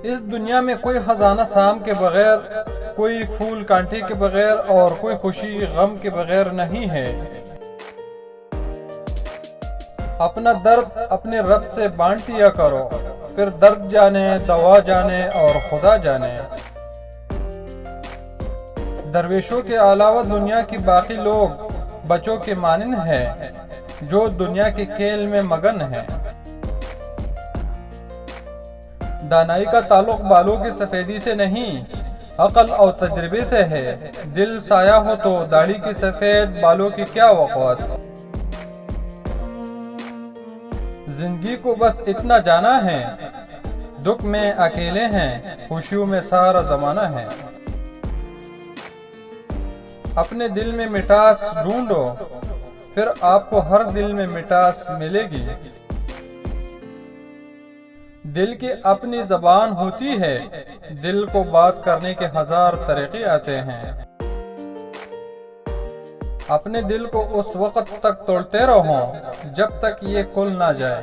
اس دنیا میں کوئی خزانہ سام کے بغیر، کوئی پھول کانٹے کے بغیر اور کوئی خوشی غم کے بغیر نہیں ہے۔ اپنا درد اپنے رب سے بانٹ دیا کرو، پھر درد جانے، دوا جانے اور خدا جانے۔ درویشوں کے علاوہ دنیا کی باقی لوگ بچوں کے مانند ہیں جو دنیا کے کھیل میں مگن ہیں۔ دانائی کا تعلق بالوں کی سفیدی سے نہیں، عقل اور تجربے سے ہے۔ دل سایہ ہو تو داڑھی کی سفید، بالوں کی کیا وقوعت۔ زندگی کو بس اتنا جانا ہے، دکھ میں اکیلے ہیں، خوشیوں میں سارا زمانہ ہے۔ اپنے دل میں مٹاس ڈھونڈو، پھر آپ کو ہر دل میں مٹاس ملے گی۔ دل کی اپنی زبان ہوتی ہے، دل کو بات کرنے کے ہزار طریقے آتے ہیں۔ اپنے دل کو اس وقت تک توڑتے رہو جب تک یہ کھل نہ جائے۔